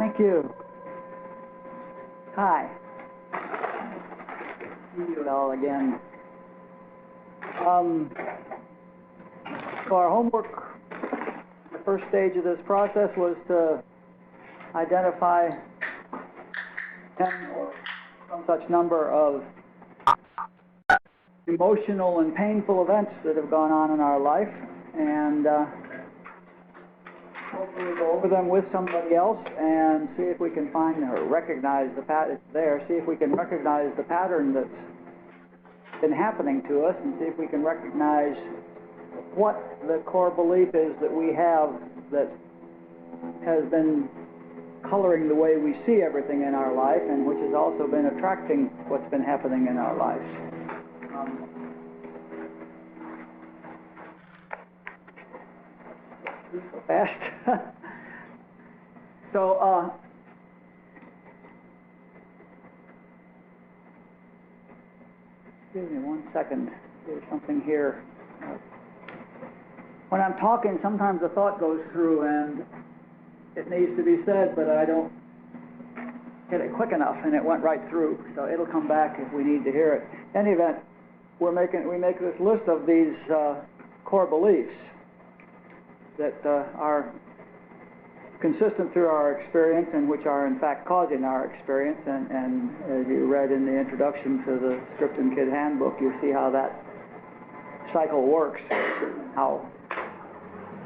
Thank you. Hi. See you all again. So our homework, the first stage of this process was to identify 10 or some such number of emotional and painful events that have gone on in our life, and hopefully go over them with somebody else and see if we can find or recognize the pattern there, see if we can recognize the pattern that's been happening to us, and see if we can recognize what the core belief is that we have that has been coloring the way we see everything in our life, and which has also been attracting what's been happening in our lives. So fast. So, excuse me 1 second. There's something here. When I'm talking, sometimes a thought goes through and it needs to be said, but I don't get it quick enough, and it went right through. So it'll come back if we need to hear it. In any event, we make this list of these core beliefs that are consistent through our experience and which are in fact causing our experience. And as you read in the introduction to the Script and Kid Handbook, you see how that cycle works, how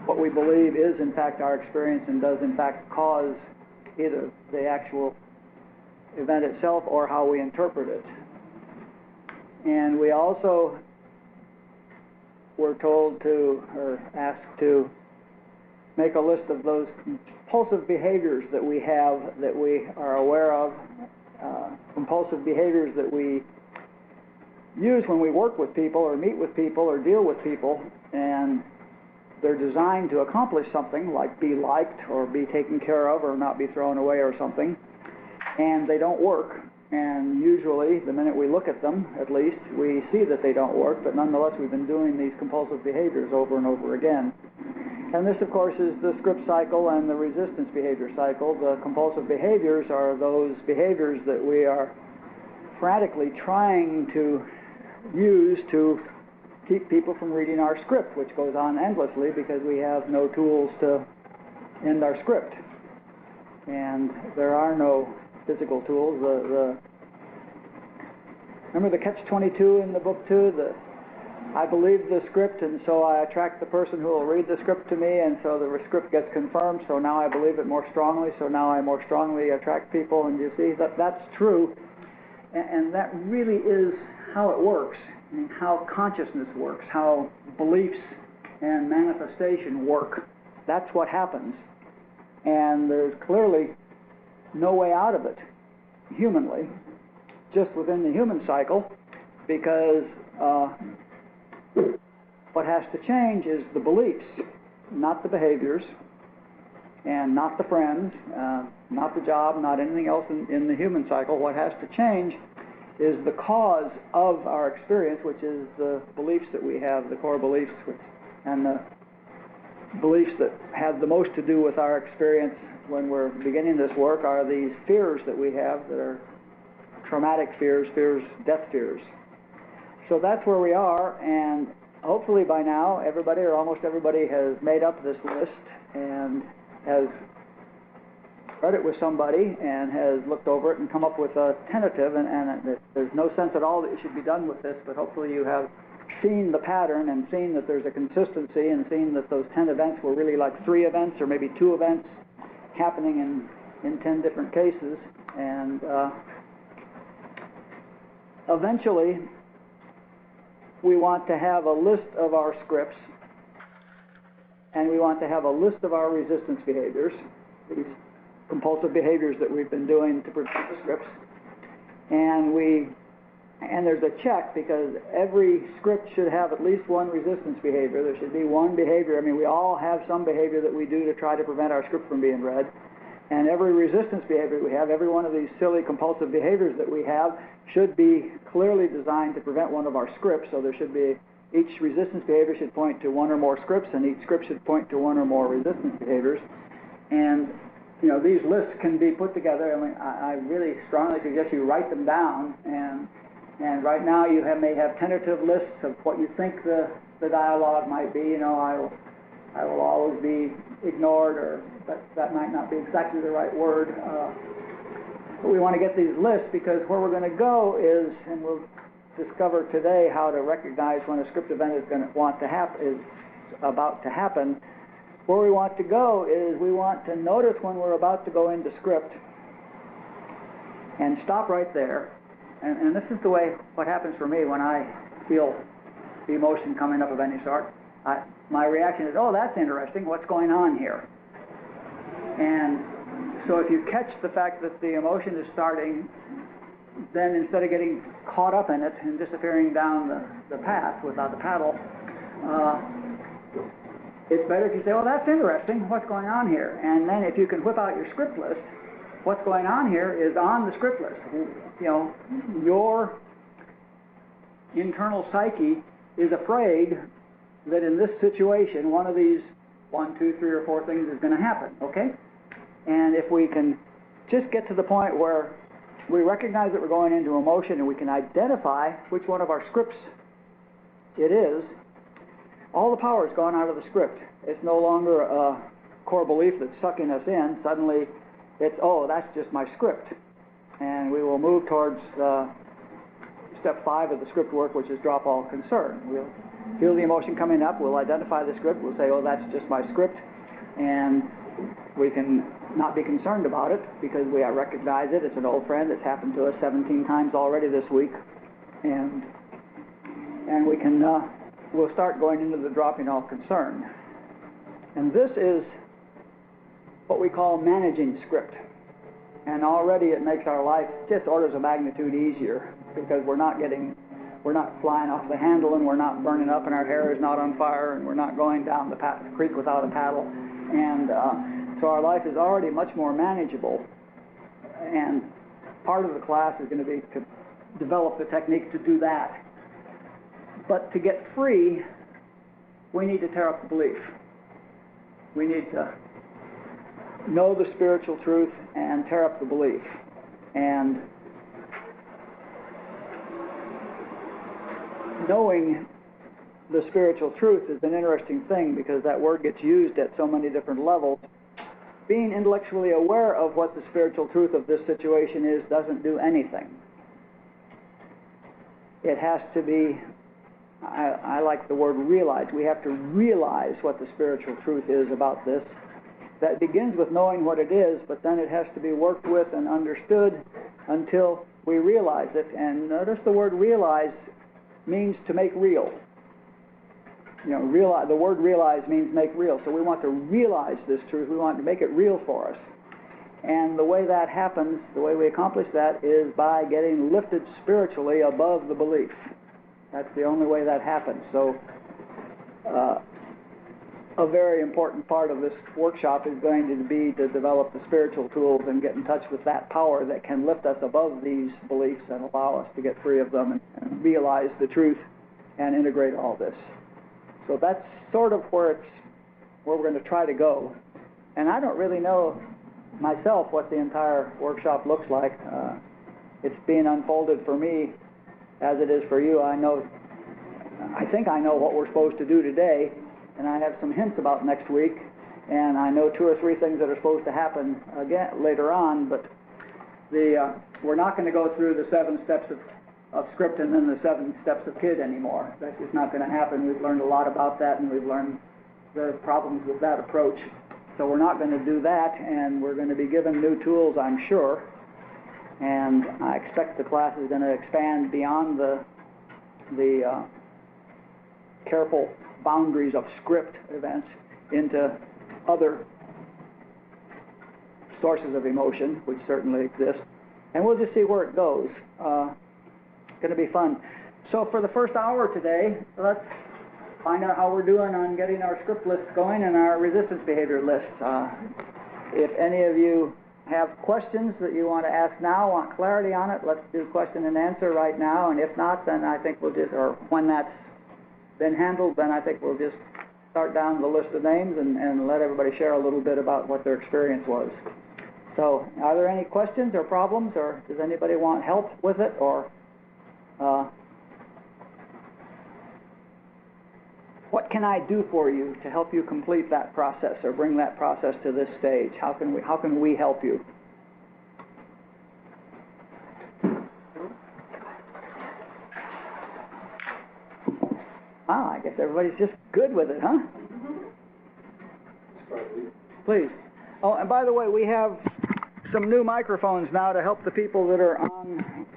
what we believe is in fact our experience and does in fact cause either the actual event itself or how we interpret it. And we also were told to, or asked to, make a list of those compulsive behaviors that we have, that we are aware of, compulsive behaviors that we use when we work with people or meet with people or deal with people, and they're designed to accomplish something like be liked or be taken care of or not be thrown away or something, and they don't work. And usually, the minute we look at them, at least, we see that they don't work, but nonetheless we've been doing these compulsive behaviors over and over again. And this, of course, is the script cycle and the resistance behavior cycle. The compulsive behaviors are those behaviors that we are frantically trying to use to keep people from reading our script, which goes on endlessly because we have no tools to end our script. And there are no physical tools. Remember the catch-22 in the book too? I believe the script, and so I attract the person who will read the script to me, and so the script gets confirmed, so now I believe it more strongly, so now I more strongly attract people. And you see that that's true, and that really is how it works, and how consciousness works, how beliefs and manifestation work. That's what happens, and there's clearly no way out of it humanly, just within the human cycle, because what has to change is the beliefs, not the behaviors, and not the friends, not the job, not anything else in the human cycle. What has to change is the cause of our experience, which is the beliefs that we have, the core beliefs, and the beliefs that have the most to do with our experience when we're beginning this work are these fears that we have that are traumatic fears, death fears. So that's where we are, and hopefully by now everybody or almost everybody has made up this list and has read it with somebody and has looked over it and come up with a tentative, and there's no sense at all that it should be done with this, but hopefully you have seen the pattern and seen that there's a consistency and seen that those 10 events were really like 3 events or maybe 2 events happening in 10 different cases. And eventually we want to have a list of our scripts, and we want to have a list of our resistance behaviors, these compulsive behaviors that we've been doing to prevent the scripts. And there's a check, because every script should have at least one resistance behavior. There should be one behavior. I mean, we all have some behavior that we do to try to prevent our script from being read. And every resistance behavior we have, every one of these silly compulsive behaviors that we have, should be clearly designed to prevent one of our scripts. So there should be, each resistance behavior should point to one or more scripts, and each script should point to one or more resistance behaviors. And these lists can be put together. I mean, I really strongly suggest you write them down, and right now you may have tentative lists of what you think the dialogue might be. I will always be ignored, or that might not be exactly the right word. But we want to get these lists, because where we're going to go is, and we'll discover today how to recognize when a script event is about to happen. Where we want to go is we want to notice when we're about to go into script and stop right there. And this is the way what happens for me when I feel the emotion coming up of any sort. My reaction is, oh, that's interesting. What's going on here? And so if you catch the fact that the emotion is starting, then instead of getting caught up in it and disappearing down the path without the paddle, it's better if you say, well, that's interesting. What's going on here? And then if you can whip out your script list, what's going on here is on the script list. Your internal psyche is afraid that in this situation, one of these 1, 2, 3, or 4 things is going to happen, okay? And if we can just get to the point where we recognize that we're going into emotion and we can identify which one of our scripts it is, all the power has gone out of the script. It's no longer a core belief that's sucking us in. Suddenly, it's, oh, that's just my script. And we will move towards step 5 of the script work, which is drop all concern. We'll feel the emotion coming up. We'll identify the script. We'll say, oh, that's just my script. And we can not be concerned about it because we recognize it. It's an old friend. It's happened to us 17 times already this week. And we can... we'll start going into the dropping all concern. And this is what we call managing script. And already it makes our life just orders of magnitude easier, because we're not flying off the handle, and we're not burning up, and our hair is not on fire, and we're not going down the creek without a paddle. And so our life is already much more manageable. And part of the class is going to be to develop the technique to do that. But to get free, we need to tear up the belief. We need to know the spiritual truth and tear up the belief. And knowing the spiritual truth is an interesting thing, because that word gets used at so many different levels. Being intellectually aware of what the spiritual truth of this situation is doesn't do anything. It has to be... I like the word realize. We have to realize what the spiritual truth is about this. That begins with knowing what it is, but then it has to be worked with and understood until we realize it. And notice the word realize means to make real. The word realize means make real. So we want to realize this truth. We want to make it real for us. And the way that happens, the way we accomplish that, is by getting lifted spiritually above the belief. That's the only way that happens. So a very important part of this workshop is going to be to develop the spiritual tools and get in touch with that power that can lift us above these beliefs and allow us to get free of them and realize the truth and integrate all this. So that's sort of where we're going to try to go. And I don't really know myself what the entire workshop looks like. It's being unfolded for me as it is for you. I think I know what we're supposed to do today, and I have some hints about next week, and I know 2 or 3 things that are supposed to happen again later on, but we're not going to go through the 7 steps of script and then the 7 steps of kid anymore. That's just not going to happen. We've learned a lot about that, and we've learned the problems with that approach. So we're not going to do that, and we're going to be given new tools, I'm sure. And I expect the class is going to expand beyond the careful boundaries of script events into other sources of emotion, which certainly exist. And we'll just see where it goes. It's going to be fun. So for the first hour today, let's find out how we're doing on getting our script lists going and our resistance behavior lists. If any of you have questions that you want to ask now, want clarity on it, let's do question and answer right now. And if not, then I think we'll just, or when that's been handled, then I think we'll just start down the list of names and let everybody share a little bit about what their experience was. So, are there any questions or problems, or does anybody want help with it, or what can I do for you to help you complete that process or bring that process to this stage? How can we help you? I guess everybody's just good with it, huh? Please. Oh, and by the way, we have some new microphones now to help the people that are on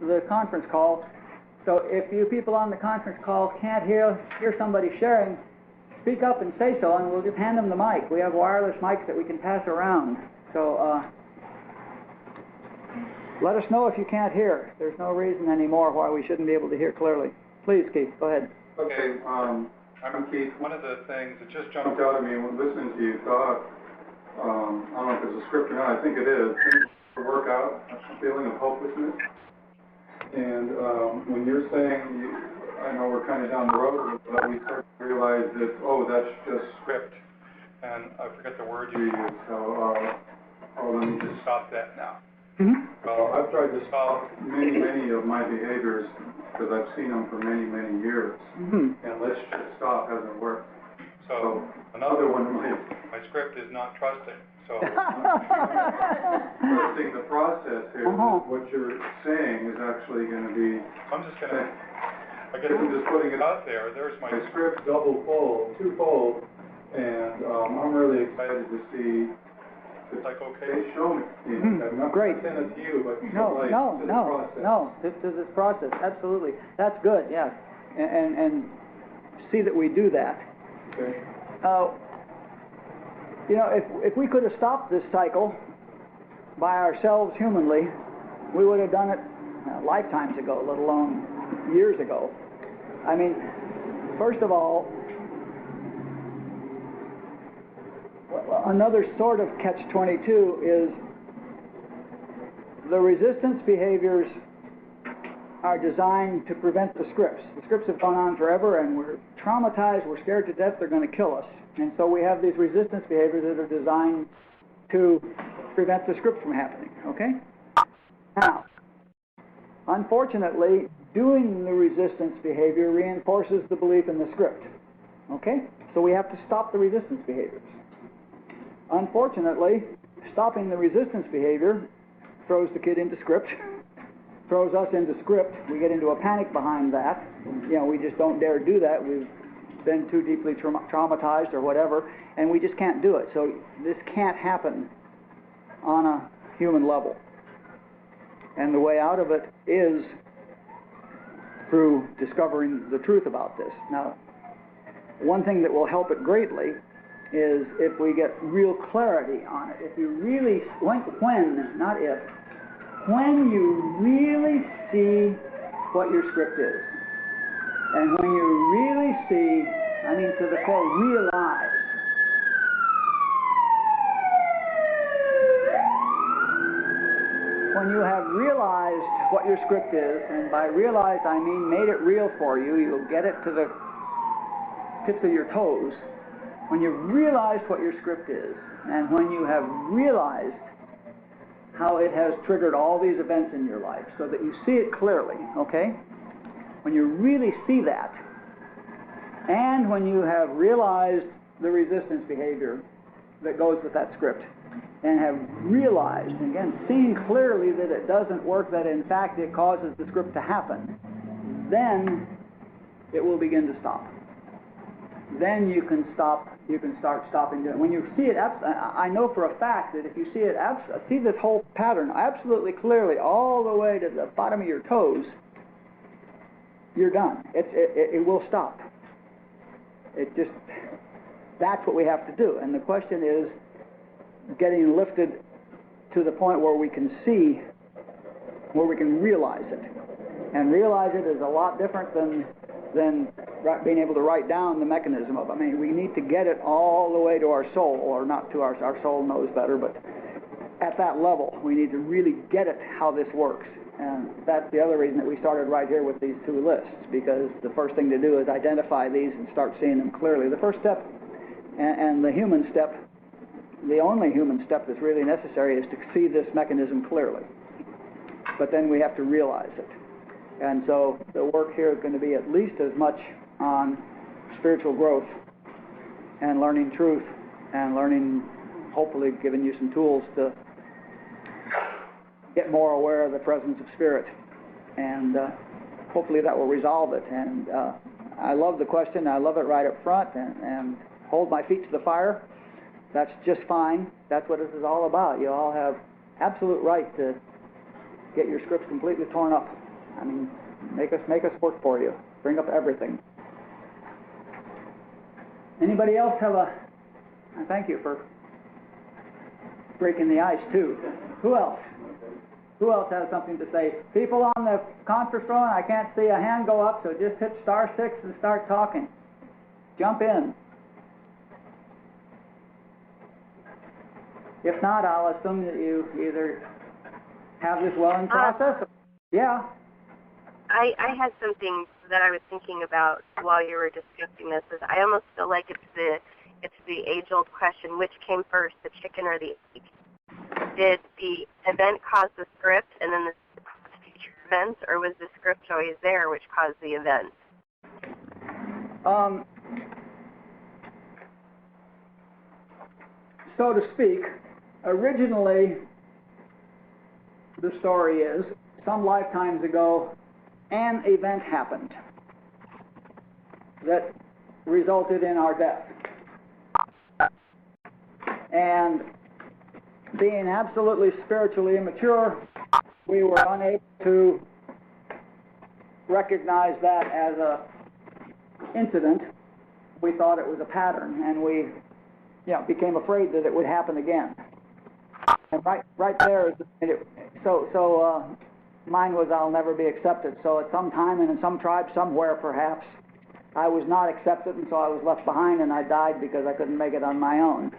the conference call. So if you people on the conference call can't hear somebody sharing, speak up and say so, and we'll just hand them the mic. We have wireless mics that we can pass around. So let us know if you can't hear. There's no reason anymore why we shouldn't be able to hear clearly. Please, Keith, go ahead. Okay, I'm Keith. One of the things that just jumped out at me when listening to you, thought, I don't know if it's a script or not, I think it is, to work out a feeling of hopelessness. And when you're saying, I know we're kind of down the road, but we start to realize that, oh, that's just script. And I forget the word you used, so let me just stop that now. Mm-hmm. I've tried to stop many of my behaviors because I've seen them for many years. Mm-hmm. And let's just stop hasn't worked. So another one might. My script is not trusting. So trusting the process here. What you're saying is actually going to be. I'm just going to. I guess I'm just putting it out there. There's my script twofold, and I'm really excited to see. It's like, okay, show me. I'm not great. saying it to you, but no, this is this process. Absolutely, that's good. Yeah, and see that we do that. Okay. You know, if we could have stopped this cycle by ourselves humanly, we would have done it lifetimes ago, let alone years ago. I mean, first of all, another sort of catch-22 is the resistance behaviors are designed to prevent the scripts. The scripts have gone on forever, and we're traumatized, we're scared to death they're going to kill us. And so we have these resistance behaviors that are designed to prevent the script from happening, okay? Now, unfortunately, doing the resistance behavior reinforces the belief in the script, okay? So we have to stop the resistance behaviors. Unfortunately, stopping the resistance behavior throws the kid into script, throws us into script. We get into a panic behind that. You know, we just don't dare do that. We've been too deeply traumatized or whatever, and we just can't do it. So this can't happen on a human level. And the way out of it is through discovering the truth about this. Now, one thing that will help it greatly is if we get real clarity on it. If you really, not if, when you really see what your script is, and when you really see, I mean to the core, realize, when you have realized what your script is, and by realized I mean made it real for you, you'll get it to the tips of your toes. When you've realized what your script is, and when you have realized how it has triggered all these events in your life, so that you see it clearly, okay? When you really see that, and when you have realized the resistance behavior that goes with that script, and have realized, again, seen clearly that it doesn't work, that in fact it causes the script to happen, then it will begin to stop. Then you can start stopping doing it. When you see it, I know for a fact that if you see it, see this whole pattern absolutely clearly all the way to the bottom of your toes, you're done. It will stop. That's what we have to do. And the question is getting lifted to the point where we can see, where we can realize it. And realize it is a lot different than being able to write down the mechanism of it. I mean, we need to get it all the way to our soul, or not to our soul knows better, but at that level, we need to really get it how this works. And that's the other reason that we started right here with these two lists, because the first thing to do is identify these and start seeing them clearly. The first step, and the human step, the only human step that's really necessary is to see this mechanism clearly. But then we have to realize it. And so the work here is going to be at least as much on spiritual growth and learning truth and learning, hopefully giving you some tools to get more aware of the presence of spirit. And hopefully that will resolve it. And I love the question. I love it right up front. And hold my feet to the fire. That's just fine. That's what this is all about. You all have absolute right to get your scripts completely torn up. I mean, make us work for you. Bring up everything. Anybody else have thank you for breaking the ice too. Who else? Who else has something to say? People on the conference phone, I can't see a hand go up, so just hit *6 and start talking. Jump in. If not, I'll assume that you either have this well in process. Yeah. I had something that I was thinking about while you were discussing this. Is I almost feel like it's the age-old question: which came first, the chicken or the egg? Did the event cause the script, and then the script caused future events, or was the script always there, which caused the event? So to speak, originally the story is some lifetimes ago an event happened that resulted in our death. And being absolutely spiritually immature, we were unable to recognize that as a incident. We thought it was a pattern, and we became afraid that it would happen again. And right there, mine was I'll never be accepted. So at some time and in some tribe somewhere perhaps, I was not accepted, and so I was left behind, and I died because I couldn't make it on my own.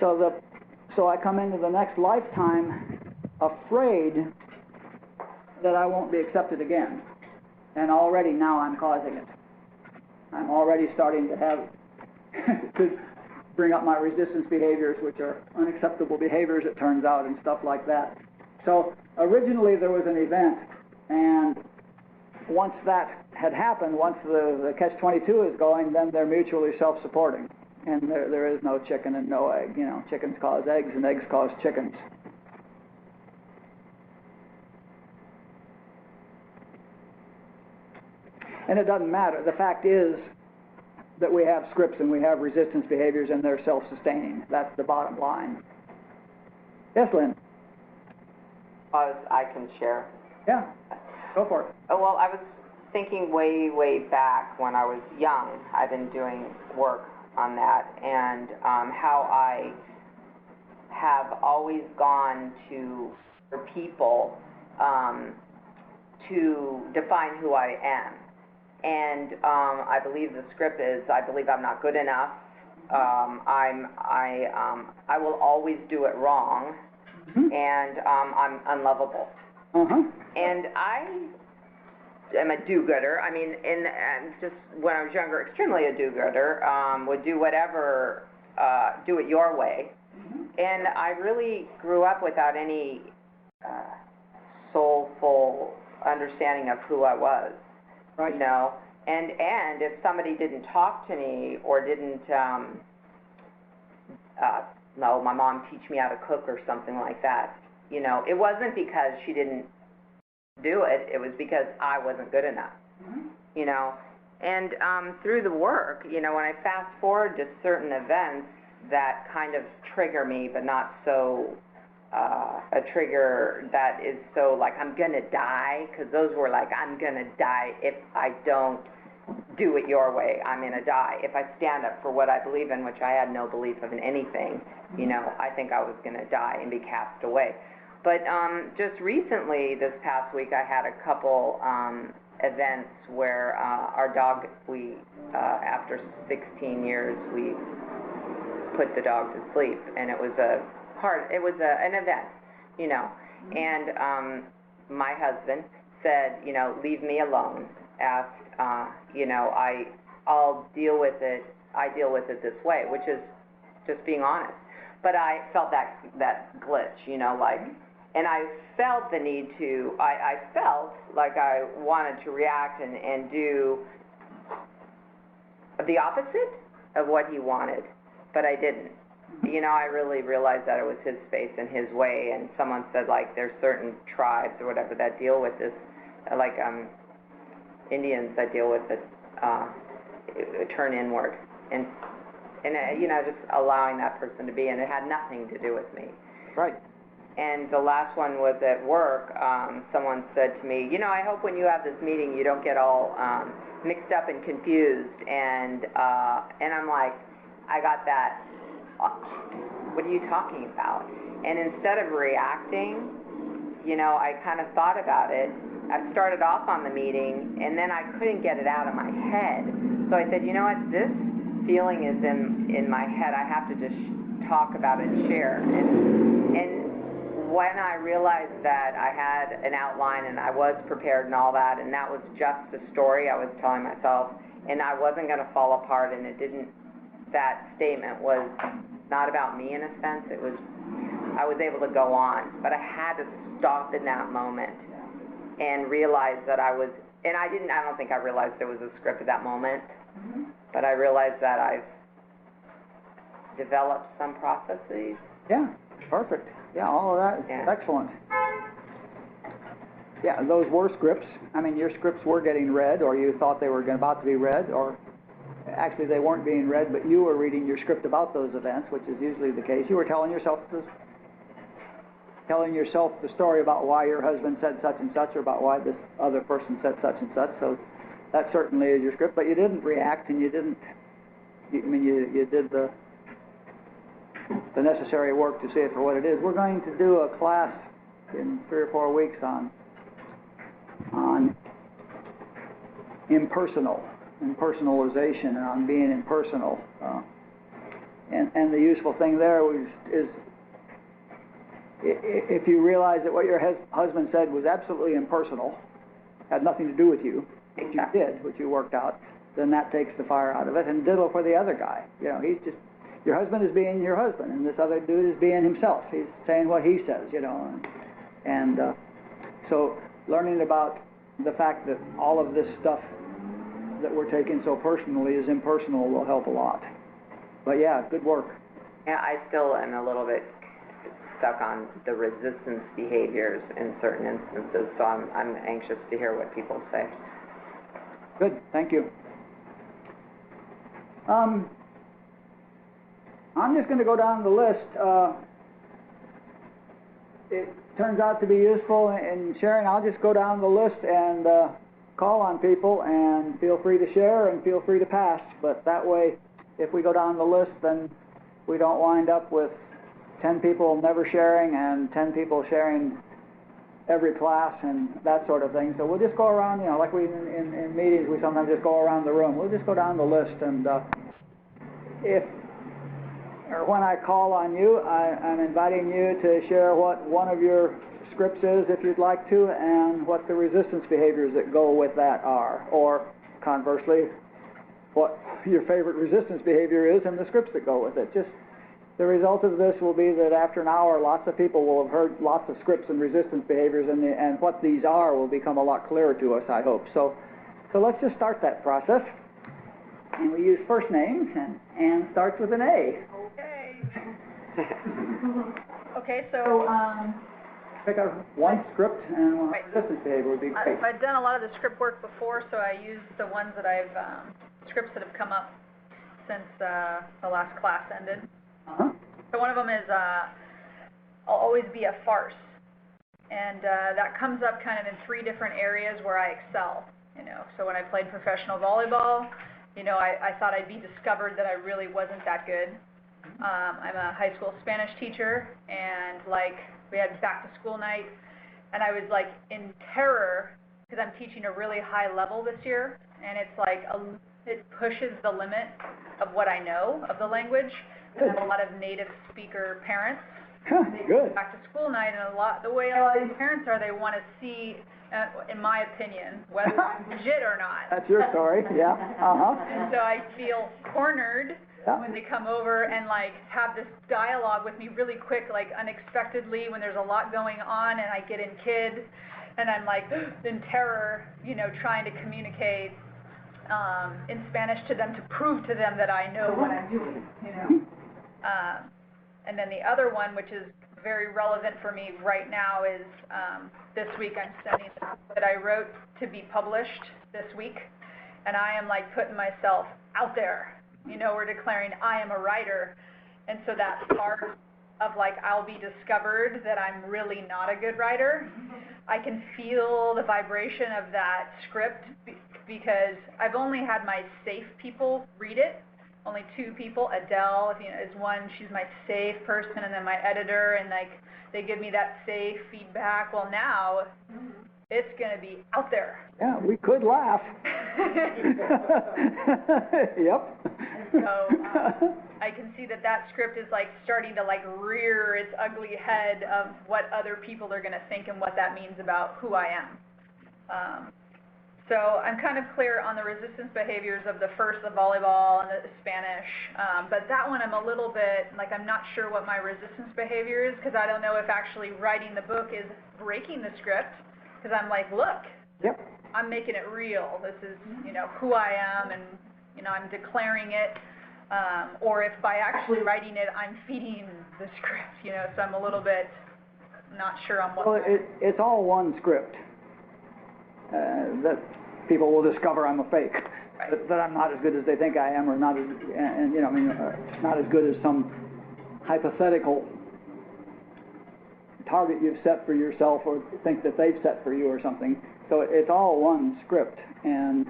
So I come into the next lifetime afraid that I won't be accepted again. And already now I'm causing it. I'm already starting to have to bring up my resistance behaviors, which are unacceptable behaviors, it turns out, and stuff like that. So originally there was an event, and once that had happened, once the catch-22 is going, then they're mutually self-supporting. And there is no chicken and no egg. Chickens cause eggs and eggs cause chickens. And it doesn't matter. The fact is that we have scripts and we have resistance behaviors, and they're self-sustaining. That's the bottom line. Yes, Lynn? I can share. Yeah, go for it. Oh, well, I was thinking way back when I was young. I've been doing work on that, and how I have always gone to people to define who I am. And I believe the script is, I believe I'm not good enough. I will always do it wrong, and I'm unlovable. And I am a do-gooder. I mean, just when I was younger, extremely a do-gooder. Would do whatever, do it your way. And I really grew up without any soulful understanding of who I was. Right. And if somebody didn't talk to me or didn't, my mom teach me how to cook or something like that, it wasn't because she didn't do it, it was because I wasn't good enough, And through the work, when I fast forward to certain events that kind of trigger me, but not so a trigger that is so like I'm gonna die, because those were like I'm gonna die if I don't do it your way. I'm gonna die if I stand up for what I believe in, which I had no belief of in anything. I think I was gonna die and be cast away. But just recently, this past week, I had a couple events where our dog, after 16 years, we put the dog to sleep, and it was an event, and my husband said, leave me alone, asked, I'll deal with it, I deal with it this way, which is just being honest. but I felt that glitch, you know, like, and I felt the need to, I felt like I wanted to react and do the opposite of what he wanted, but I didn't. You know, I really realized that it was his space and his way, and someone said, like, there's certain tribes or whatever that deal with this, like, Indians that deal with this, turn inward, and you know, just allowing that person to be, and it had nothing to do with me. Right. And the last one was at work. Someone said to me, you know, I hope when you have this meeting you don't get all mixed up and confused. And I'm like, I got that. What are you talking about? And instead of reacting, you know, I kind of thought about it. I started off on the meeting, and then I couldn't get it out of my head. So I said, you know what, this feeling is in my head. I have to just talk about it and share. And when I realized that I had an outline and I was prepared and all that, and that was just the story I was telling myself, and I wasn't going to fall apart, and it didn't, that statement was not about me in a sense. It was, I was able to go on, but I had to stop in that moment and realize that I was, and I don't think I realized there was a script at that moment, but I realized that I've developed some processes. Yeah, perfect. Yeah, all of that is excellent. Yeah, those were scripts. I mean, your scripts were getting read, or you thought they were about to be read, or actually they weren't being read, but you were reading your script about those events, which is usually the case. You were telling yourself the story about why your husband said such and such, or about why this other person said such and such. So that certainly is your script, but you didn't react, and you did the necessary work to see it for what it is. We're going to do a class in 3 or 4 weeks on impersonalization, and on being impersonal. And the useful thing there is if you realize that what your husband said was absolutely impersonal, had nothing to do with you, what you did, what you worked out, then that takes the fire out of it. And ditto for the other guy. You know, he's just, your husband is being your husband, and this other dude is being himself. He's saying what he says, you know. And so learning about the fact that all of this stuff that we're taking so personally is impersonal will help a lot. But yeah, good work. Yeah, I still am a little bit stuck on the resistance behaviors in certain instances, so I'm anxious to hear what people say. Good, thank you. I'm just going to go down the list. It turns out to be useful in sharing. I'll just go down the list and call on people, and feel free to share and feel free to pass. But that way, if we go down the list, then we don't wind up with 10 people never sharing and 10 people sharing every class and that sort of thing. So we'll just go around, you know, like we in meetings, we sometimes just go around the room. We'll just go down the list, and when I call on you, I'm inviting you to share what one of your scripts is, if you'd like to, and what the resistance behaviors that go with that are, or conversely, what your favorite resistance behavior is and the scripts that go with it. Just the result of this will be that after an hour, lots of people will have heard lots of scripts and resistance behaviors, and what these are will become a lot clearer to us, I hope. So let's just start that process. And we use first names, and Ann starts with an A. Okay. Okay, so Pick out one script and one resistance behavior would be great. I've done a lot of the script work before, so I use the ones that I've scripts that have come up since the last class ended. So one of them is I'll always be a farce, and that comes up kind of in 3 different areas where I excel. You know, so when I played professional volleyball, you know, I thought I'd be discovered that I really wasn't that good. I'm a high school Spanish teacher, and like we had back to school night, and I was like in terror because I'm teaching a really high level this year, and it's like it pushes the limit of what I know of the language. I have a lot of native speaker parents. Good. Back to school night, and the way a lot of these parents are, they want to see, in my opinion, whether I'm legit or not. That's your story, yeah. And so I feel cornered Yeah. when they come over and like have this dialogue with me really quick, like unexpectedly when there's a lot going on and I get in kid and I'm like in terror, you know, trying to communicate in Spanish to them to prove to them that I know what I'm doing, you know. And then the other one, which is very relevant for me right now, is this week I'm sending the book that I wrote to be published this week, and I am like putting myself out there. You know, we're declaring I am a writer, and so that's part of like I'll be discovered that I'm really not a good writer. I can feel the vibration of that script because I've only had my safe people read it. Only 2 people. Adele, you know, is one. She's my safe person, and then my editor, and like they give me that safe feedback. Well, now it's gonna be out there. Yeah, we could laugh. Yep. So I can see that that script is like starting to like rear its ugly head of what other people are gonna think and what that means about who I am. So I'm kind of clear on the resistance behaviors of the first, the volleyball and the Spanish, but that one I'm a little bit, like I'm not sure what my resistance behavior is because I don't know if actually writing the book is breaking the script because I'm like, look, Yep. I'm making it real. This is, you know, who I am and, you know, I'm declaring it, or if by actually writing it, I'm feeding the script, you know, so I'm a little bit not sure on what. Well, it's all one script. That people will discover I'm a fake, Right. that I'm not as good as they think I am, or not as, and you know, I mean, not as good as some hypothetical target you've set for yourself or think that they've set for you or something. So it's all one script, and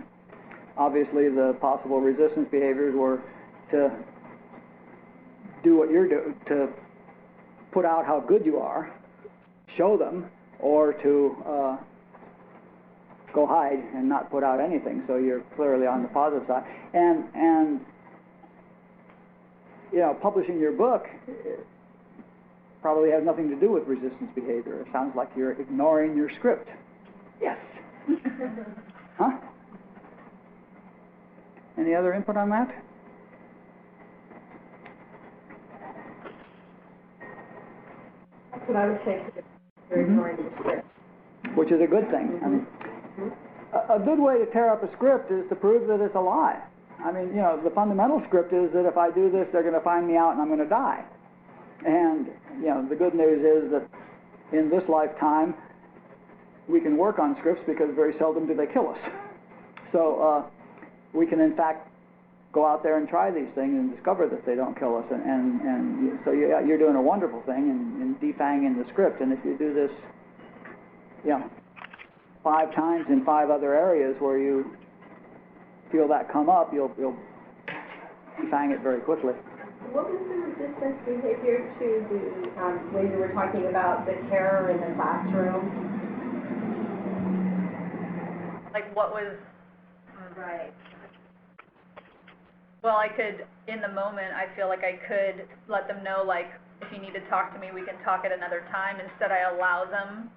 obviously the possible resistance behaviors were to do what you're doing, to put out how good you are, show them, or to go hide and not put out anything, so you're clearly on the positive side. And you know, publishing your book probably has nothing to do with resistance behavior. It sounds like you're ignoring your script. Yes. Huh? Any other input on that? That's what I would say to the ignoring the script. Which is a good thing. I mean, a good way to tear up a script is to prove that it's a lie. I mean, you know, the fundamental script is that if I do this, they're going to find me out and I'm going to die. And, you know, the good news is that in this lifetime, we can work on scripts because very seldom do they kill us. So we can, in fact, go out there and try these things and discover that they don't kill us. And so you're doing a wonderful thing in defanging the script. And if you do this, you know, 5 times in 5 other areas where you feel that come up, you'll defang it very quickly. What was the resistance behavior to the, when you were talking about the terror in the classroom? Like what was, Right. well, I could, in the moment, I feel like I could let them know, like, if you need to talk to me, we can talk at another time. Instead, I allow them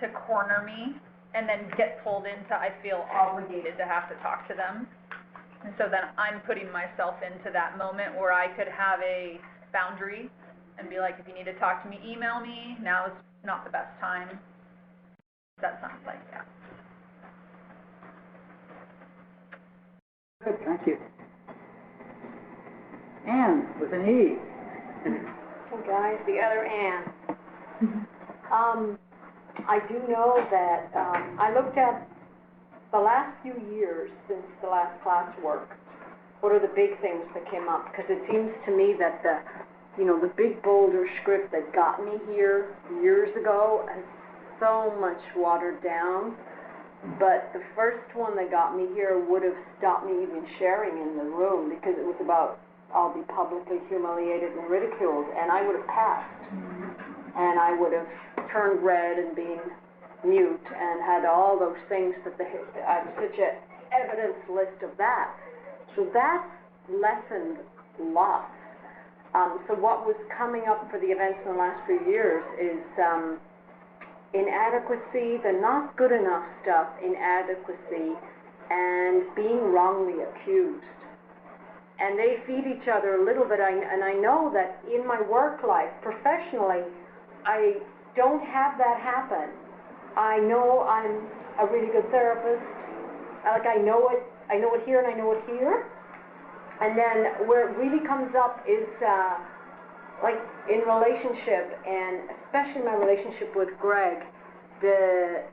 to corner me and then get pulled into, I feel obligated to have to talk to them. And so then I'm putting myself into that moment where I could have a boundary and be like, if you need to talk to me, email me. Now is not the best time. That sounds like that. Good, thank you. Anne, with an E. Hey guys, the other Anne. I do know that I looked at the last few years since the last class work. What are the big things that came up? Because it seems to me that the big boulder script that got me here years ago is so much watered down. But the first one that got me here would have stopped me even sharing in the room because it was about I'll be publicly humiliated and ridiculed, and I would have passed. And I would have turned red and been mute and had all those things that I have such an evidence list of that. So that's lessened lots. So what was coming up for the events in the last few years is inadequacy, the not good enough stuff, inadequacy, and being wrongly accused. and they feed each other a little bit. And I know that in my work life, professionally, I don't have that happen. I know I'm a really good therapist. Like I know it here and I know it here. And then where it really comes up is like in relationship, and especially my relationship with Greg, the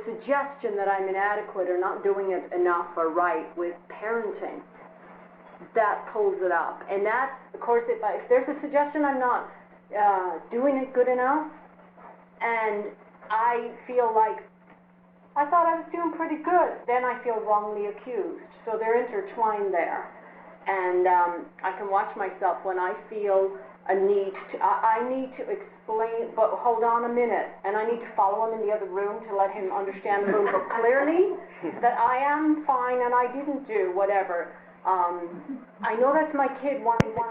suggestion that I'm inadequate or not doing it enough or right with parenting, that pulls it up. And that, of course, if there's a suggestion I'm not doing it good enough, and I feel like I thought I was doing pretty good, then I feel wrongly accused. So they're intertwined there. And I can watch myself when I feel a need to, I need to explain, but hold on a minute, and I need to follow him in the other room to let him understand a little bit clearly that I am fine and I didn't do whatever. I know that's my kid wanting to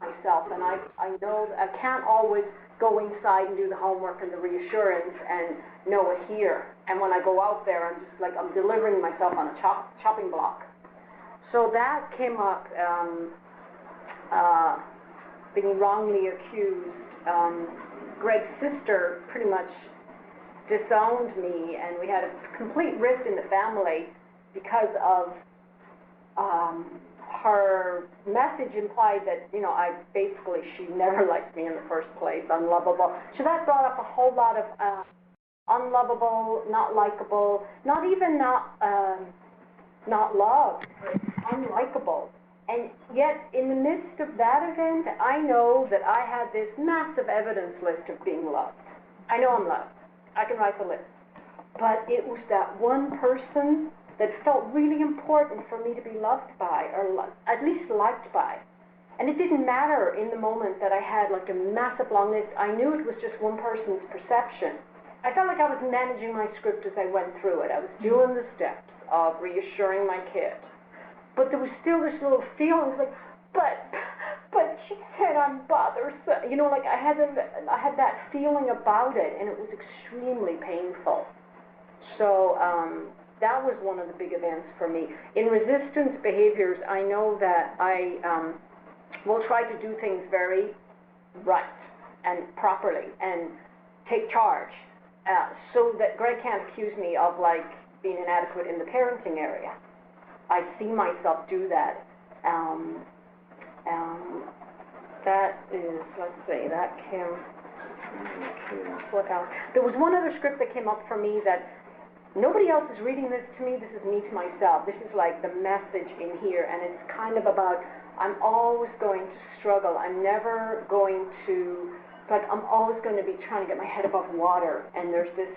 myself, and I know I can't always go inside and do the homework and the reassurance and know it here. And when I go out there, I'm just like, I'm delivering myself on a chopping block. So that came up, being wrongly accused. Greg's sister pretty much disowned me, and we had a complete rift in the family because of her message implied that, you know, she never liked me in the first place, unlovable. So that brought up a whole lot of unlovable, not likable, not even not loved, unlikable. And yet, in the midst of that event, I know that I had this massive evidence list of being loved. I know I'm loved. I can write the list. But it was that one person that felt really important for me to be loved by, or at least liked by. And it didn't matter in the moment that I had like a massive long list. I knew it was just one person's perception. I felt like I was managing my script as I went through it. I was doing the steps of reassuring my kid. But there was still this little feeling like, but she said I'm bothersome. You know, like I had that feeling about it, and it was extremely painful. So that was one of the big events for me. In resistance behaviors, I know that I will try to do things very right and properly and take charge, so that Greg can't accuse me of like being inadequate in the parenting area. I see myself do that. That is, let's see, that came, what else? There was one other script that came up for me that nobody else is reading this to me. This is me to myself. This is like the message in here, and it's kind of about, I'm always going to struggle. I'm never going to, like, I'm always going to be trying to get my head above water, and there's this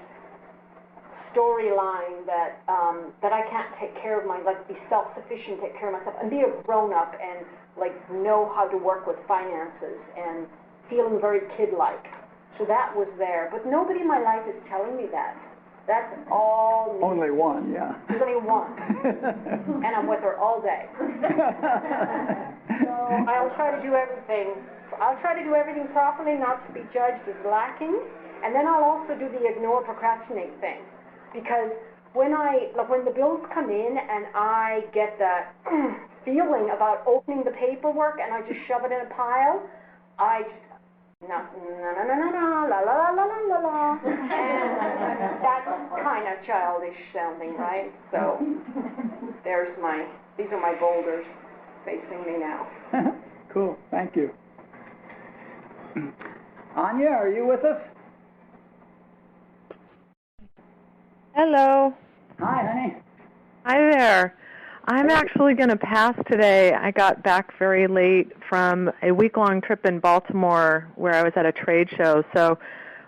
storyline that I can't take care of be self-sufficient, take care of myself, and be a grown-up, and like know how to work with finances, and feeling very kid-like. So that was there, but nobody in my life is telling me that. That's all me. Only one, yeah. There's only one, and I'm with her all day. So I'll try to do everything. I'll try to do everything properly, not to be judged as lacking, and then I'll also do the ignore, procrastinate thing. Because when the bills come in and I get that feeling about opening the paperwork and I just shove it in a pile, I just, la la la la la la, and that's kind of childish sounding, right? So these are my boulders facing me now. Cool, thank you. Anya, are you with us? Hello. Hi, honey. Hi there. I'm actually going to pass today. I got back very late from a week-long trip in Baltimore where I was at a trade show, so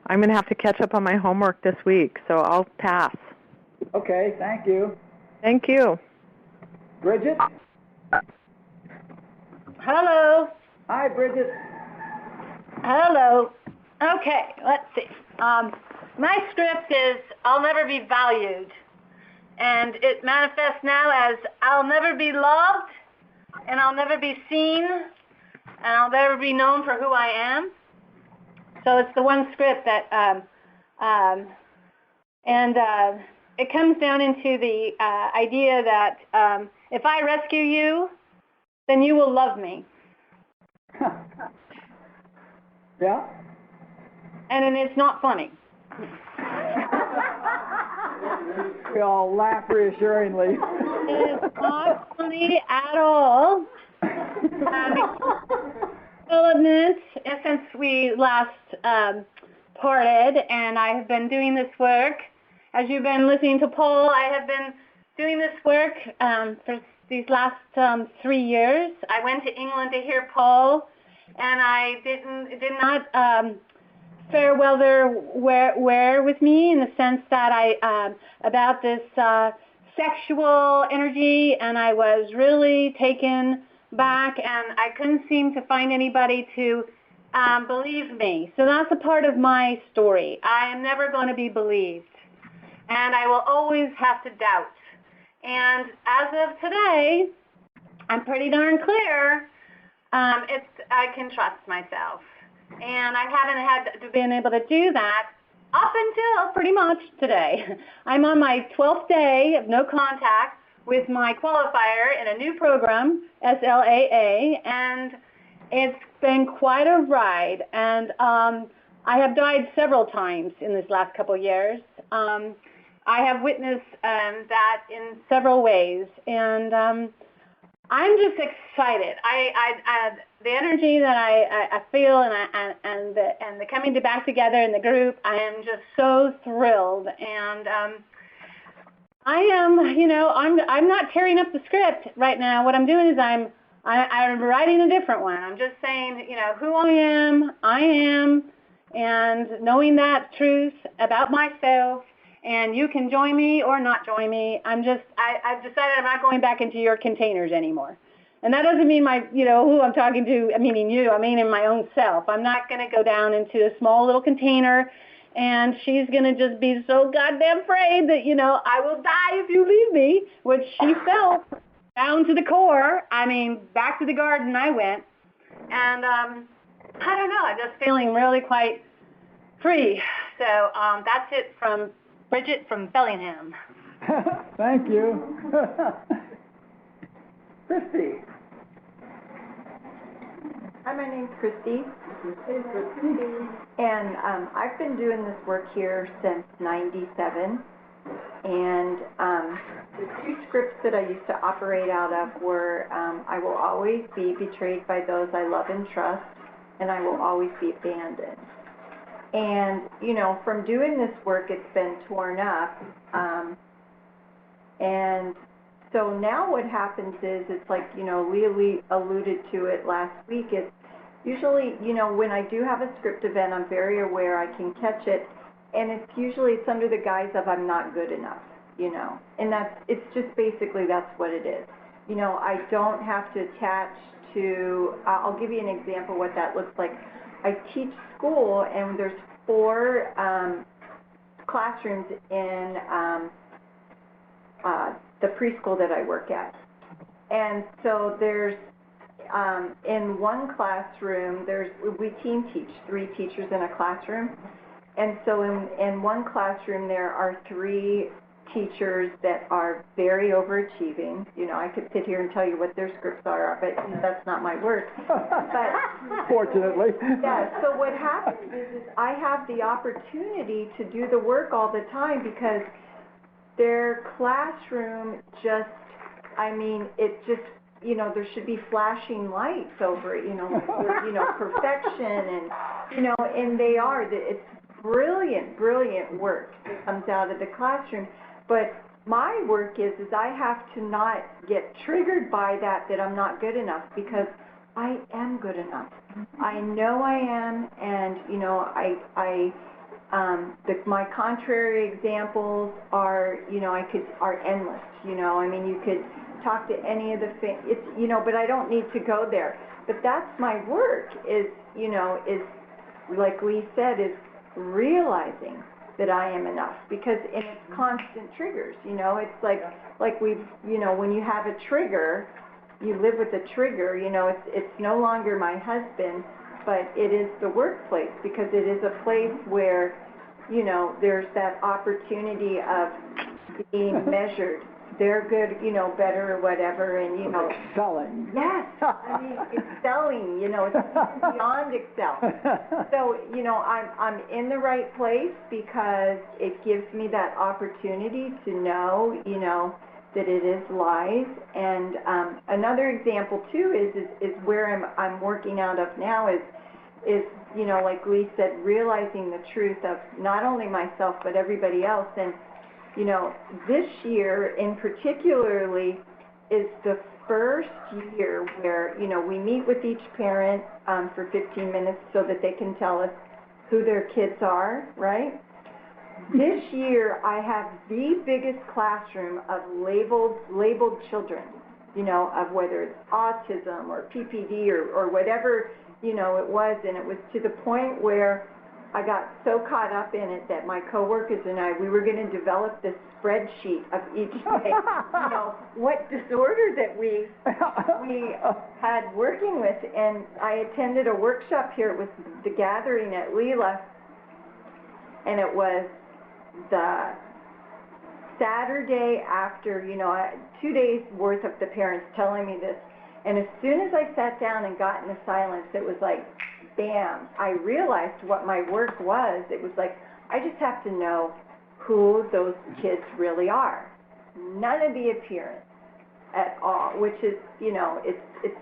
I'm going to have to catch up on my homework this week, so I'll pass. Okay, thank you. Thank you. Bridget? Hello. Hi, Bridget. Hello. Okay, let's see. My script is I'll never be valued, and it manifests now as I'll never be loved, and I'll never be seen, and I'll never be known for who I am. So it's the one script that, it comes down into the idea that if I rescue you, then you will love me. Yeah? And then it's not funny. We all laugh reassuringly. It's not funny at all. Development since we last parted, and I have been doing this work. As you've been listening to Paul, I have been doing this work for these last 3 years. I went to England to hear Paul, and I did not fare well there where with me, in the sense that I about this sexual energy, and I was really taken back, and I couldn't seem to find anybody to believe me. So that's a part of my story. I am never going to be believed, and I will always have to doubt. And as of today, I'm pretty darn clear. I can trust myself, and I haven't had been able to do that up until pretty much today. I'm on my 12th day of no contact with my qualifier in a new program, SLAA, and it's been quite a ride. And I have died several times in this last couple of years. I have witnessed that in several ways, and I'm just excited. The energy that I feel, and the coming back together in the group, I am just so thrilled. And I am, I'm not tearing up the script right now. What I'm doing is I'm writing a different one. I'm just saying, who I am, and knowing that truth about myself. And you can join me or not join me. I've decided I'm not going back into your containers anymore. And that doesn't mean who I'm talking to, meaning you. I mean in my own self. I'm not going to go down into a small little container, and she's going to just be so goddamn afraid that, I will die if you leave me, which she felt down to the core. Back to the garden I went. And I don't know, I'm just feeling really quite free. So that's it from Bridget from Bellingham. Thank you. Christy. Hi, my name's Christy. And I've been doing this work here since '97. And the two scripts that I used to operate out of were, I will always be betrayed by those I love and trust, and I will always be abandoned. And, from doing this work, it's been torn up. And so now what happens is, it's like, Leelaa alluded to it last week, it's usually, when I do have a script event, I'm very aware I can catch it. And it's under the guise of I'm not good enough, And it's just basically that's what it is. I don't have to attach to, I'll give you an example what that looks like. I teach school, and there's 4 classrooms in the preschool that I work at. And so there's, in one classroom, we team teach, 3 teachers in a classroom. And so in one classroom, there are 3 teachers that are very overachieving. I could sit here and tell you what their scripts are, but that's not my work. But fortunately. Yeah, so what happens is I have the opportunity to do the work all the time, because their classroom just, it just, there should be flashing lights over it, perfection, and, and they are. It's brilliant work that comes out of the classroom. But my work is I have to not get triggered by that I'm not good enough, because I am good enough. I know I am, and my contrary examples are, are endless. You could talk to any of the things. But I don't need to go there. But that's my work. Is like Lee said, is realizing that I am enough, because it's constant triggers. It's like we've, when you have a trigger, you live with a trigger. It's no longer my husband, but it is the workplace, because it is a place where, there's that opportunity of being measured they're good, you know, better or whatever, and, you know. Excelling. Yes, I mean, excelling, you know, it's beyond excel. So, you know, I'm in the right place because it gives me that opportunity to know, you know, that it is lies. And another example too is where I'm working out of now is, you know, like Lee said, realizing the truth of not only myself but everybody else. And, you know, this year in particularly is the first year where, you know, we meet with each parent for 15 minutes so that they can tell us who their kids are, right? This year I have the biggest classroom of labeled children, you know, of whether it's autism or PPD or whatever, you know, it was. And it was to the point where I got so caught up in it that my coworkers and we were going to develop this spreadsheet of each day, you know, what disorder that we had working with. And I attended a workshop here. It was the gathering at Leelaa, and it was the Saturday after, you know, 2 days worth of the parents telling me this. And as soon as I sat down and got in the silence, it was like, bam, I realized what my work was. It was like, I just have to know who those kids really are. None of the appearance at all, which is, you know, it's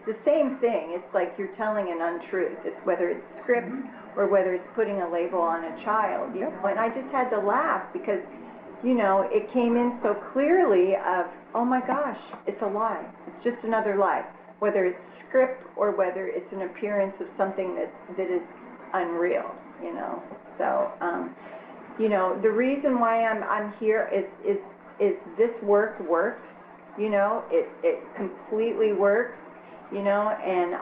the same thing. It's like you're telling an untruth. It's whether it's script or whether it's putting a label on a child, you know. And I just had to laugh because, you know, it came in so clearly of, oh my gosh, it's a lie. It's just another lie. Whether it's script or whether it's an appearance of something that is unreal, you know. So, you know, the reason why I'm here is this work works, you know. It completely works, you know. And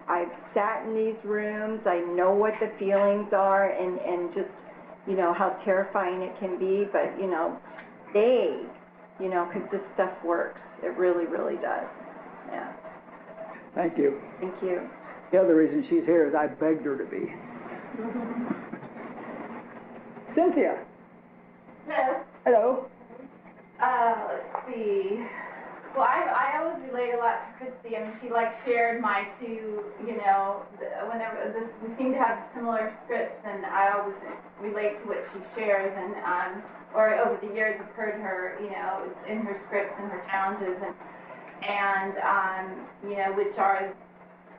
I've sat in these rooms. I know what the feelings are, and just, you know, how terrifying it can be. But, you know, you know, because this stuff works. It really, really does. Yeah. Thank you. Thank you. The other reason she's here is I begged her to be. Cynthia. Hello. Hello. Let's see. Well, I always relate a lot to Christy. I mean, she like shared my two, you know, whenever we seem to have similar scripts, and I always relate to what she shares, and or over the years I've heard her, you know, in her scripts and her challenges, and you know, which are,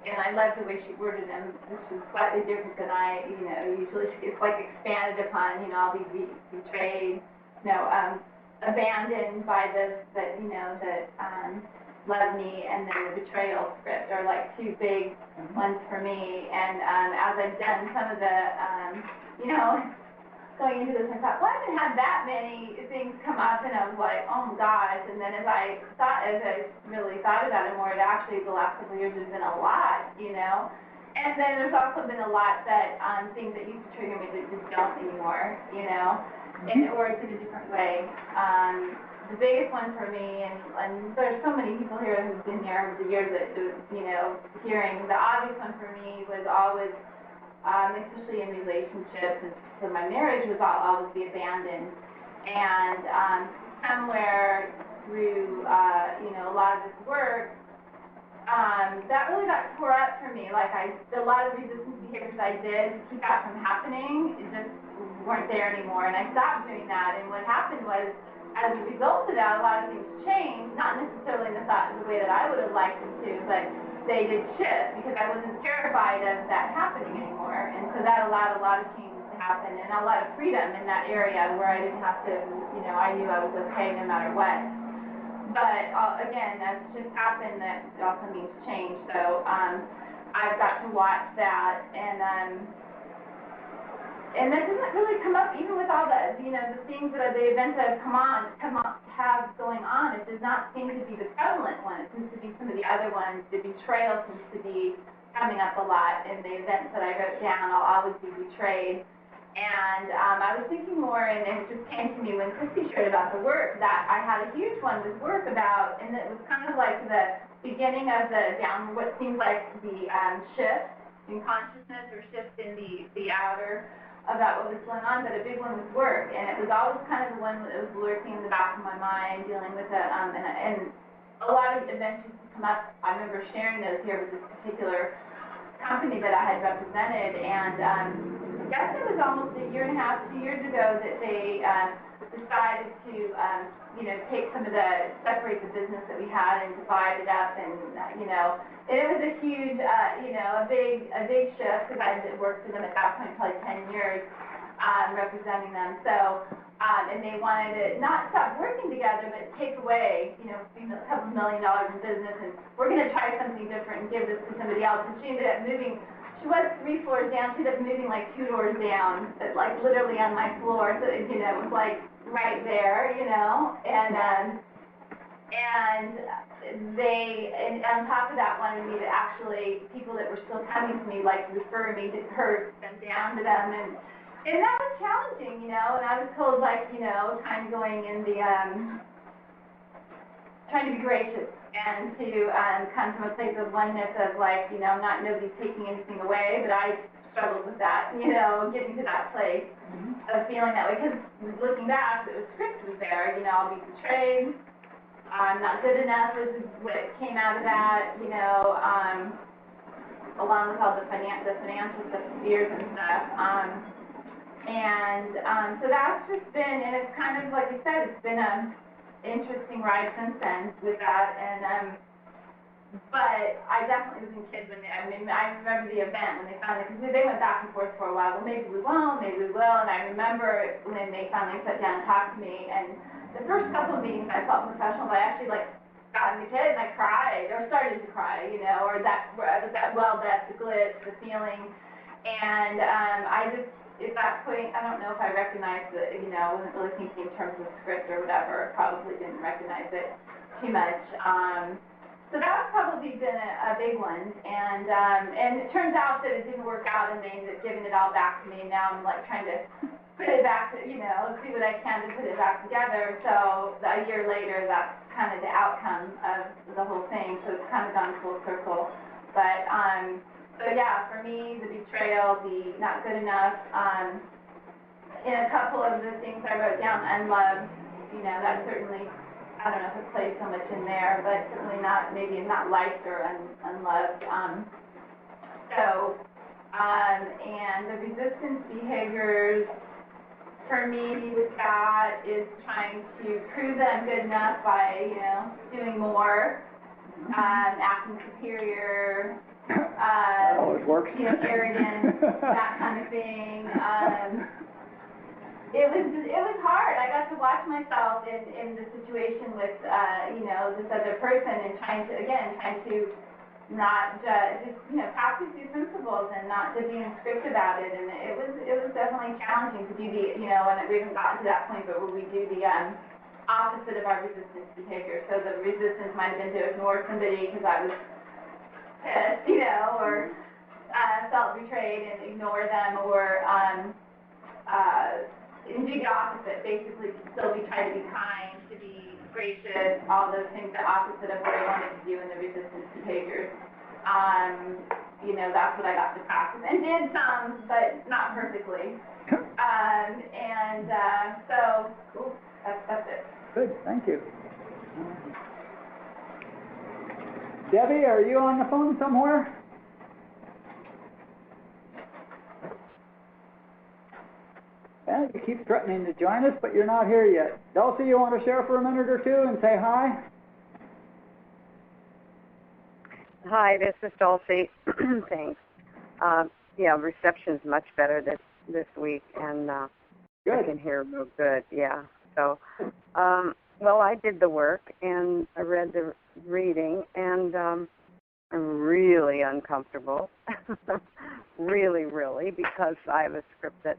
and I love the way she worded them, which is slightly different than I, you know, usually. It's like expanded upon, you know, I'll be betrayed, you know, abandoned by this, that, you know, that love me, and then the betrayal script are like two big ones for me. And as I've done some of the, you know, going into this, I thought, well, I haven't had that many things come up, and I was like, oh my gosh. And then as I really thought about it more, it actually, the last couple of years, has been a lot, you know. And then there's also been a lot that, things that used to trigger me that just don't anymore, you know. Or it's in a different way. The biggest one for me, and there's so many people here who've been here over the years that, you know, hearing, the obvious one for me was always, especially in relationships, and so my marriage was always the abandoned. And somewhere through, you know, a lot of this work, that really got tore up for me. Like, a lot of resistance behaviors I did to keep that from happening, it just weren't there anymore, and I stopped doing that. And what happened was, as a result of that, a lot of things changed, not necessarily in the way that I would have liked them to, but they did shift, because I wasn't terrified of that happening anymore. And so that allowed a lot of changes to happen, and a lot of freedom in that area where I didn't have to, you know, I knew I was okay no matter what. But again, that's just happened, that also means change. So I've got to watch that, and that doesn't really come up, even with all the, you know, the things that are, the events that have going on. It does not seem to be the prevalent one. It seems to be some of the other ones. The betrayal seems to be coming up a lot in the events that I wrote down. I'll always be betrayed. And I was thinking more, and it just came to me when Christy shared about the work, that I had a huge one with work about, and it was kind of like the beginning of the down, what seems like the shift in consciousness, or shift in the outer about what was going on, but a big one was work, and it was always kind of the one that was lurking in the back of my mind, dealing with it, and a lot of events used to come up. I remember sharing those here with this particular company that I had represented, and I guess it was almost a year and a half, 2 years ago that they decided to, take some of separate the business that we had and divide it up, and, and it was a huge, a big shift, because I had worked for them at that point probably 10 years, representing them, so, and they wanted to not stop working together, but take away, a couple $1 million in business, and we're going to try something different and give this to somebody else, and she ended up moving. She was 3 floors down. She ended up moving like 2 doors down, like literally on my floor. So it was like right there, and they, and on top of that, wanted me to actually, people that were still coming to me, like refer me to her, them down to them, and that was challenging, and I was told, like, kind of going in the, trying to be gracious and to come from a place of oneness of, like, nobody's taking anything away, but I struggled with that, getting to that place of feeling that way, because looking back, it was script was there, I'll be betrayed, I'm not good enough was what came out of that, along with all the financial stuff, fears and stuff, so that's just been, and it's kind of, like you said, it's been a interesting ride since then with that, and but I definitely was in kids when I remember the event when they finally, because they went back and forth for a while, well, maybe we won't, maybe we will, and I remember when they finally sat down and talked to me, and the first couple of meetings I felt professional, but I actually, like, got in the kid and I cried, or started to cry, or that the glitch, the feeling, and I just, at that point, I don't know if I recognized it, wasn't really thinking in terms of script or whatever, probably didn't recognize it too much. So that's probably been a big one, and it turns out that it didn't work out, and they ended up giving it all back to me, and now I'm like trying to put it back to, see what I can to put it back together. So a year later, that's kind of the outcome of the whole thing, so it's kind of gone full circle. But, so yeah, for me, the betrayal, the not good enough, in a couple of the things I wrote down, unloved, that certainly, I don't know if it plays so much in there, but certainly not, maybe not liked or unloved. And the resistance behaviors, for me, with that, is trying to prove that I'm good enough by, doing more, acting superior, always works. arrogant, that kind of thing. It was hard. I got to watch myself in the situation with, this other person, and trying to not just, practice these principles and not to be in script about it. And it was definitely challenging to do the, and we haven't gotten to that point, but where we do the opposite of our resistance behavior. So the resistance might have been to ignore somebody because I was pissed, or felt betrayed and ignore them, or and do the opposite, basically still try to be kind, to be gracious, all those things, the opposite of what I wanted to do in the resistance behaviors. That's what I got to practice, and did some, but not perfectly. So, cool, that's it. Good, thank you. Debbie, are you on the phone somewhere? Well, you keep threatening to join us, but you're not here yet. Dulcie, you want to share for a minute or two and say hi? Hi, this is Dulcie. Thanks. Reception's much better this week, and good. I can hear real good. Yeah. So, I did the work, and I read the reading, and I'm really uncomfortable. really, because I have a script that.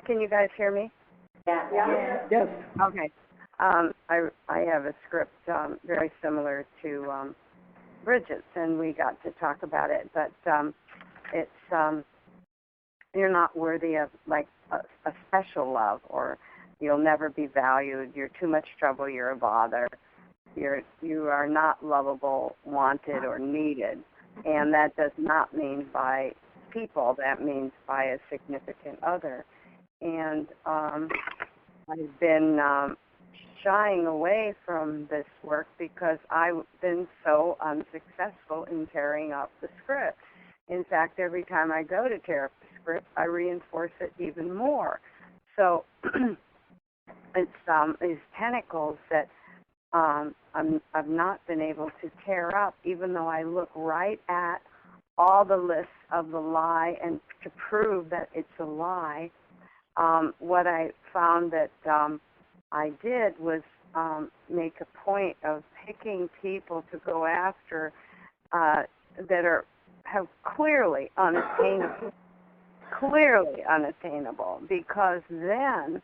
Can you guys hear me? Yeah. Yes. Okay. I have a script very similar to Bridget's, and we got to talk about it. But it's you're not worthy of like a special love, or you'll never be valued. You're too much trouble. You're a bother. You are not lovable, wanted, or needed, and that does not mean by people. That means by a significant other. And I've been shying away from this work because I've been so unsuccessful in tearing up the script. In fact, every time I go to tear up the script, I reinforce it even more. So it's these tentacles that I've not been able to tear up, even though I look right at all the lists of the lie and to prove that it's a lie. What I found that I did was make a point of picking people to go after that have clearly unattainable, because then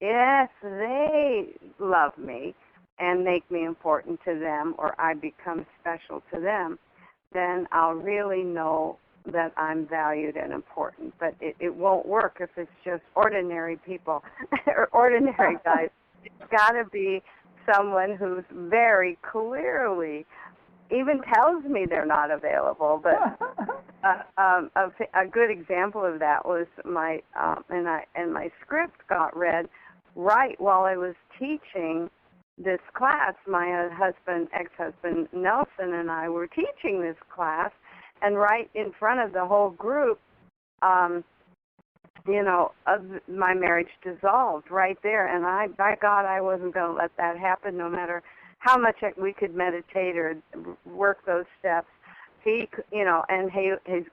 if they love me and make me important to them, or I become special to them, then I'll really know that I'm valued and important. But it won't work if it's just ordinary people or ordinary guys. It's got to be someone who's very clearly even tells me they're not available. But a good example of that was my script got read right while I was teaching this class. My ex-husband Nelson and I were teaching this class, and right in front of the whole group, my marriage dissolved right there. And by God, I wasn't going to let that happen, no matter how much we could meditate or work those steps. He's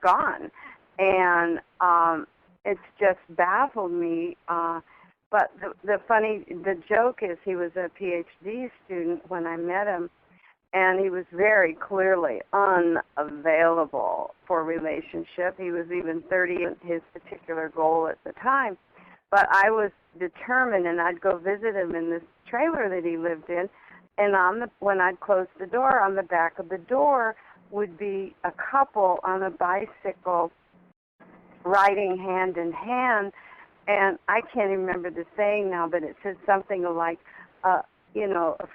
gone, and it's just baffled me. But the joke is, he was a PhD student when I met him, and he was very clearly unavailable for relationship. He was even 30 in his particular goal at the time. But I was determined, and I'd go visit him in this trailer that he lived in, and when I'd close the door, on the back of the door would be a couple on a bicycle riding hand in hand. And I can't even remember the saying now, but it said something like, a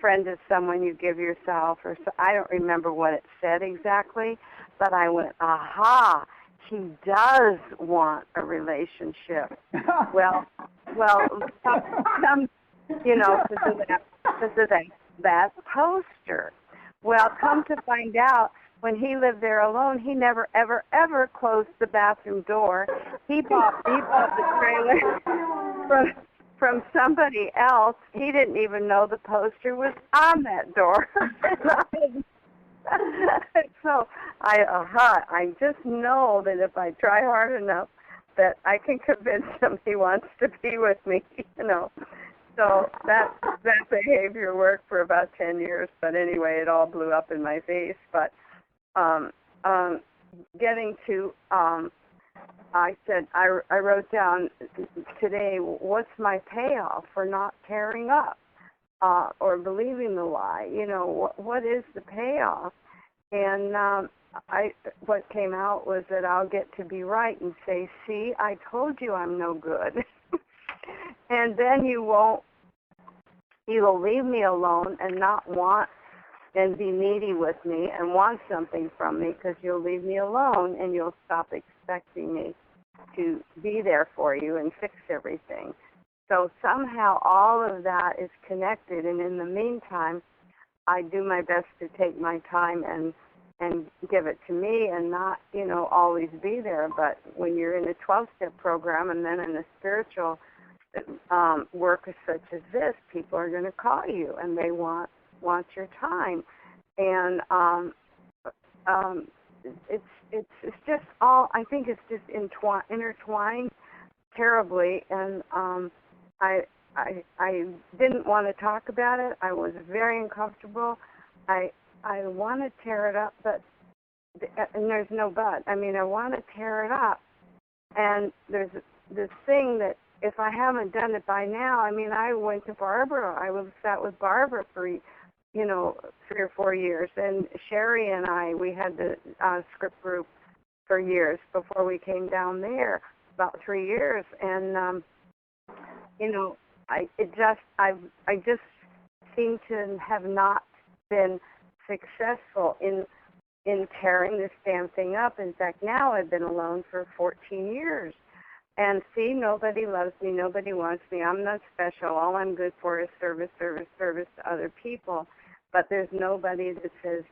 friend is someone you give yourself, or so. I don't remember what it said exactly, but I went, aha, he does want a relationship. well, some because of that poster. Well, come to find out, when he lived there alone, he never, ever, ever closed the bathroom door. He bought the trailer from somebody else. He didn't even know the poster was on that door. So I just know that if I try hard enough, that I can convince him he wants to be with me, So that behavior worked for about 10 years, but anyway, it all blew up in my face. But getting to, I said, I wrote down today, what's my payoff for not tearing up or believing the lie? What is the payoff? And what came out was that I'll get to be right and say, see, I told you I'm no good. And then you'll leave me alone and not want and be needy with me and want something from me, because you'll leave me alone and you'll stop expecting me to be there for you and fix everything. So somehow all of that is connected, and in the meantime, I do my best to take my time and give it to me and not, always be there. But when you're in a 12-step program and then in a spiritual work such as this, people are going to call you and they want your time, and it's just all, I think it's just intertwined terribly, and I didn't want to talk about it. I was very uncomfortable. I want to tear it up, and there's no but. I mean, I want to tear it up, and there's this thing that if I haven't done it by now, I mean, I went to Barbara. I was sat with Barbara for 3 or 4 years, and Sherry and we had the script group for years before we came down there, about 3 years, and I just seem to have not been successful in in tearing this damn thing up. In fact, now I've been alone for 14 years. And see, nobody loves me, nobody wants me, I'm not special, all I'm good for is service, service, service to other people. But there's nobody that says,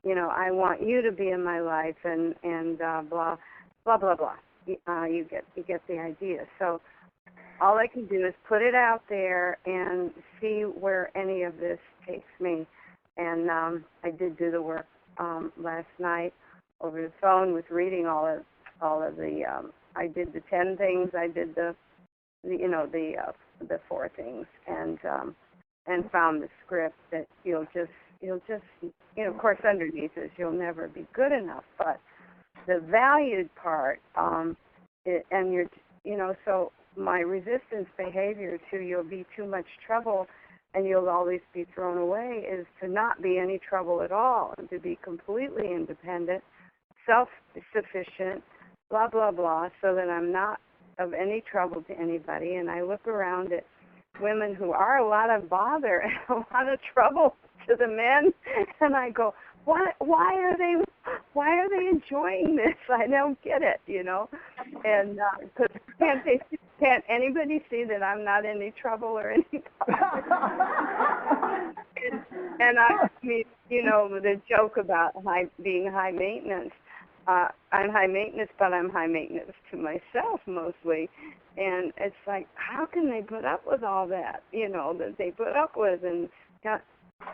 you know, I want you to be in my life, and blah, blah, blah, blah. You get the idea. So all I can do is put it out there and see where any of this takes me. And I did do the work last night over the phone with reading all of the. I did the 10 things. I did the 4 things, and found the script that you'll just of course underneath is you'll never be good enough, but the valued part and you're so my resistance behavior to you'll be too much trouble and you'll always be thrown away is to not be any trouble at all and to be completely independent, self-sufficient, blah, blah, blah, so that I'm not of any trouble to anybody. And I look around at women who are a lot of bother and a lot of trouble to the men, and I go, why are they enjoying this? I don't get it, And because can't anybody see that I'm not any trouble or any and I mean, the joke about being high maintenance. I'm high maintenance, but I'm high maintenance to myself mostly. And it's like, how can they put up with all that, that they put up with? And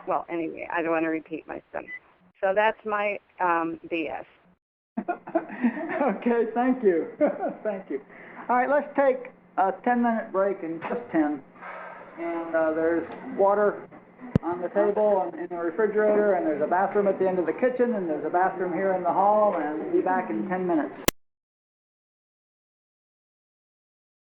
well, anyway, I don't want to repeat myself. So that's my BS. Okay, thank you. Thank you. All right, let's take a 10-minute break in just 10. And there's water on the table and in the refrigerator, and there's a bathroom at the end of the kitchen, and there's a bathroom here in the hall, and we'll be back in 10 minutes.